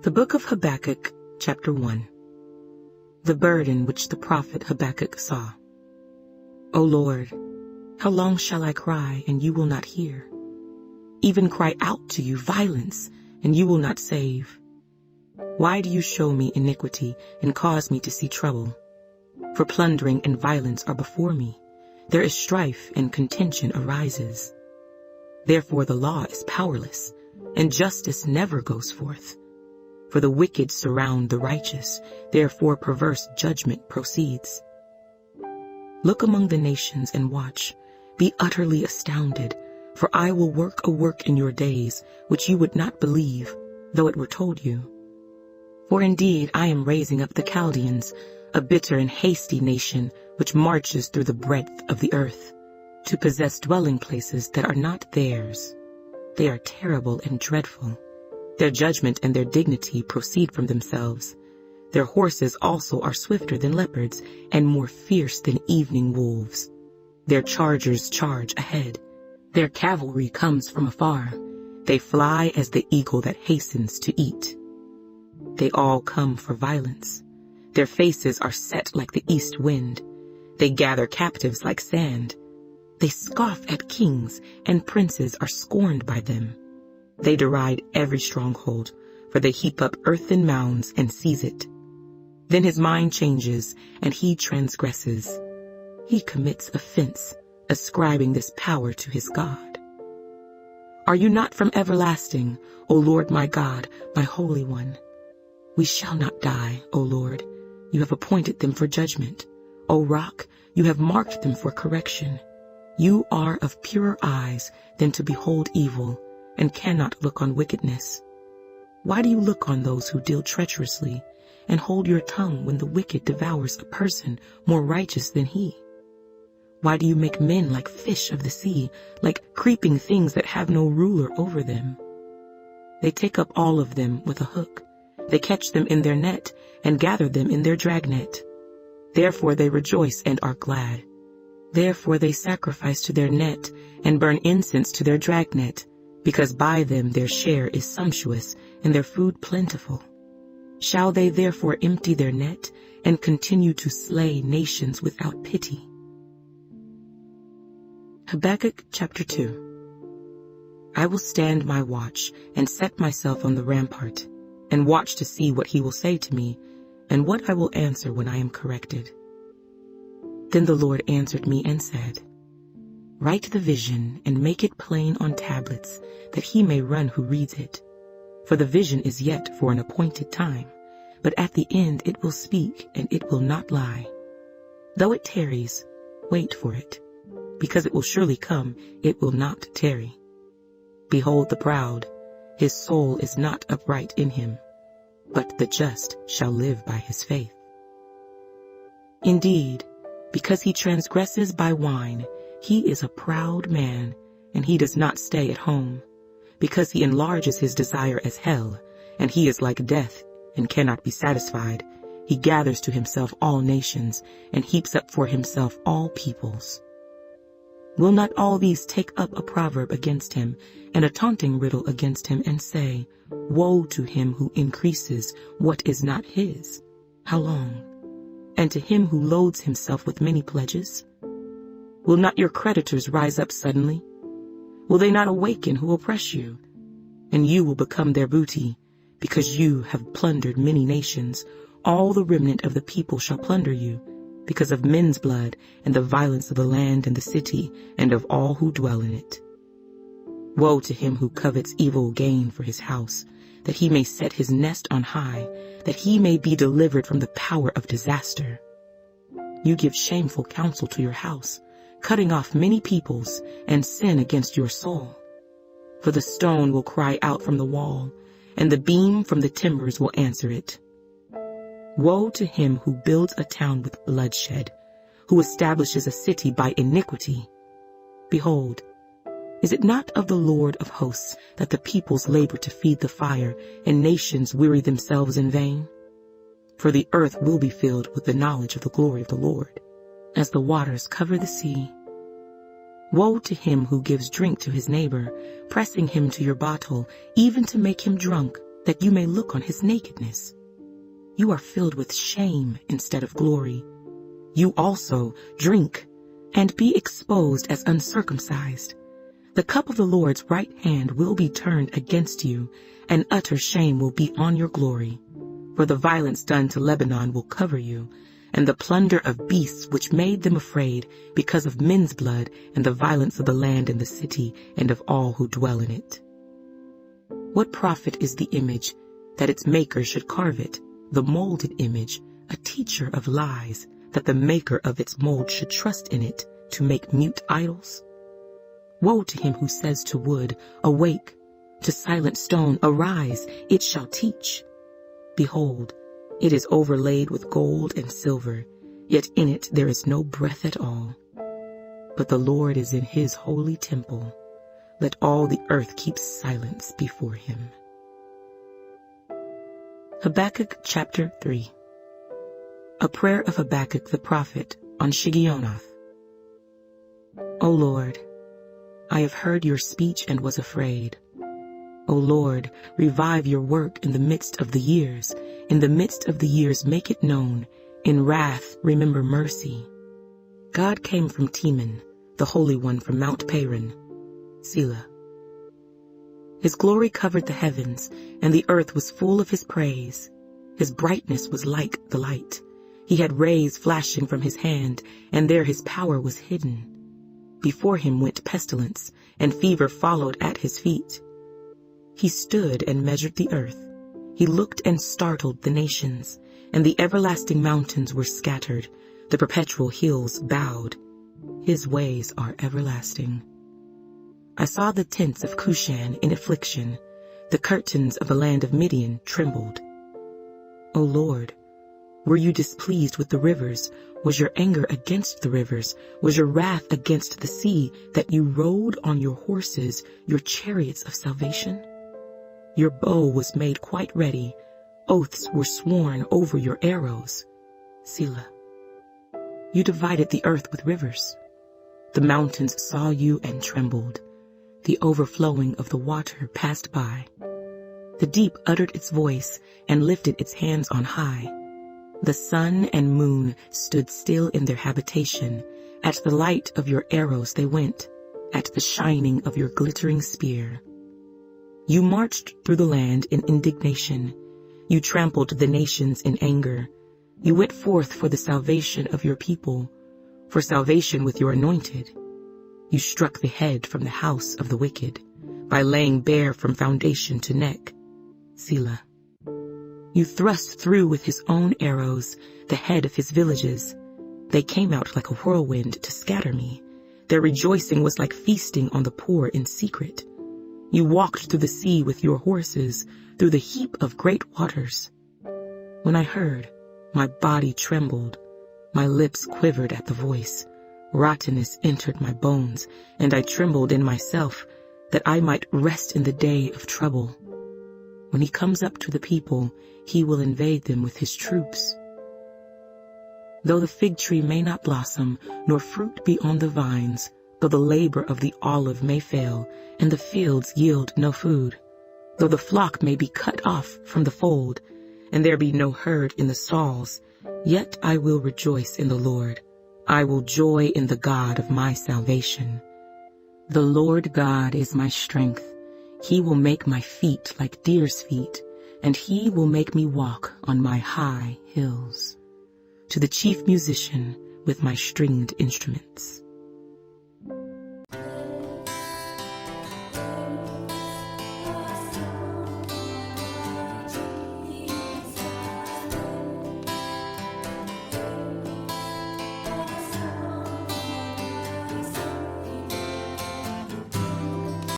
The book of Habakkuk, chapter 1. The burden which the prophet Habakkuk saw. O Lord, how long shall I cry, and you will not hear? Even cry out to you violence, and you will not save. Why do you show me iniquity and cause me to see trouble? For plundering and violence are before me. There is strife and contention arises. Therefore the law is powerless, and justice never goes forth. For the wicked surround the righteous, therefore perverse judgment proceeds. Look among the nations and watch. Be utterly astounded, for I will work a work in your days which you would not believe, though it were told you. For indeed I am raising up the Chaldeans, a bitter and hasty nation which marches through the breadth of the earth, to possess dwelling places that are not theirs. They are terrible and dreadful. Their judgment and their dignity proceed from themselves. Their horses also are swifter than leopards and more fierce than evening wolves. Their chargers charge ahead. Their cavalry comes from afar. They fly as the eagle that hastens to eat. They all come for violence. Their faces are set like the east wind. They gather captives like sand. They scoff at kings, and princes are scorned by them. They deride every stronghold, for they heap up earthen mounds and seize it. Then his mind changes, and he transgresses. He commits offense, ascribing this power to his God. Are you not from everlasting, O Lord my God, my Holy One? We shall not die, O Lord. You have appointed them for judgment. O Rock, you have marked them for correction. You are of purer eyes than to behold evil, and cannot look on wickedness. Why do you look on those who deal treacherously, and hold your tongue when the wicked devours a person more righteous than he? Why do you make men like fish of the sea, like creeping things that have no ruler over them? They take up all of them with a hook. They catch them in their net, and gather them in their dragnet. Therefore they rejoice and are glad. Therefore they sacrifice to their net, and burn incense to their dragnet, because by them their share is sumptuous, and their food plentiful. Shall they therefore empty their net, and continue to slay nations without pity? Habakkuk chapter 2. I will stand my watch, and set myself on the rampart, and watch to see what he will say to me, and what I will answer when I am corrected. Then the Lord answered me and said, Write the vision and make it plain on tablets, that he may run who reads it. For the vision is yet for an appointed time, but at the end it will speak, and it will not lie. Though it tarries, wait for it, because it will surely come, it will not tarry. Behold the proud, his soul is not upright in him, but the just shall live by his faith. Indeed, because he transgresses by wine, he is a proud man, and he does not stay at home, because he enlarges his desire as hell, and he is like death, and cannot be satisfied. He gathers to himself all nations, and heaps up for himself all peoples. Will not all these take up a proverb against him, and a taunting riddle against him, and say, Woe to him who increases what is not his? How long? And to him who loads himself with many pledges? Will not your creditors rise up suddenly? Will they not awaken who oppress you? And you will become their booty, because you have plundered many nations. All the remnant of the people shall plunder you, because of men's blood and the violence of the land and the city, and of all who dwell in it. Woe to him who covets evil gain for his house, that he may set his nest on high, that he may be delivered from the power of disaster. You give shameful counsel to your house, cutting off many peoples, and sin against your soul. For the stone will cry out from the wall, and the beam from the timbers will answer it. Woe to him who builds a town with bloodshed, who establishes a city by iniquity. Behold, is it not of the Lord of hosts that the peoples labor to feed the fire, and nations weary themselves in vain? For the earth will be filled with the knowledge of the glory of the Lord, as the waters cover the sea. Woe to him who gives drink to his neighbor, pressing him to your bottle, even to make him drunk, that you may look on his nakedness. You are filled with shame instead of glory. You also drink and be exposed as uncircumcised. The cup of the Lord's right hand will be turned against you, and utter shame will be on your glory. For the violence done to Lebanon will cover you, and the plunder of beasts which made them afraid because of men's blood and the violence of the land and the city and of all who dwell in it. What profit is the image that its maker should carve it, the molded image, a teacher of lies, that the maker of its mold should trust in it to make mute idols? Woe to him who says to wood, awake, to silent stone, arise, it shall teach. Behold, it is overlaid with gold and silver, yet in it there is no breath at all. But the Lord is in his holy temple. Let all the earth keep silence before him. Habakkuk chapter 3. A prayer of Habakkuk the prophet on Shigionoth. O Lord, I have heard your speech and was afraid. O Lord, revive your work in the midst of the years. In the midst of the years make it known. In wrath remember mercy. God came from Teman, the Holy One from Mount Paran. Selah. His glory covered the heavens, and the earth was full of his praise. His brightness was like the light. He had rays flashing from his hand, and there his power was hidden. Before him went pestilence, and fever followed at his feet. He stood and measured the earth. He looked and startled the nations, and the everlasting mountains were scattered. The perpetual hills bowed. His ways are everlasting. I saw the tents of Cushan in affliction. The curtains of the land of Midian trembled. O Lord, were you displeased with the rivers? Was your anger against the rivers? Was your wrath against the sea, that you rode on your horses, your chariots of salvation? Your bow was made quite ready. Oaths were sworn over your arrows. Selah. You divided the earth with rivers. The mountains saw you and trembled. The overflowing of the water passed by. The deep uttered its voice and lifted its hands on high. The sun and moon stood still in their habitation. At the light of your arrows they went, at the shining of your glittering spear. You marched through the land in indignation. You trampled the nations in anger. You went forth for the salvation of your people, for salvation with your anointed. You struck the head from the house of the wicked, by laying bare from foundation to neck. Selah. You thrust through with his own arrows the head of his villages. They came out like a whirlwind to scatter me. Their rejoicing was like feasting on the poor in secret. You walked through the sea with your horses, through the heap of great waters. When I heard, my body trembled. My lips quivered at the voice. Rottenness entered my bones, and I trembled in myself, that I might rest in the day of trouble. When he comes up to the people, he will invade them with his troops. Though the fig tree may not blossom, nor fruit be on the vines, though the labor of the olive may fail, and the fields yield no food, though the flock may be cut off from the fold, and there be no herd in the stalls, yet I will rejoice in the Lord. I will joy in the God of my salvation. The Lord God is my strength. He will make my feet like deer's feet, and he will make me walk on my high hills. To the chief musician with my stringed instruments.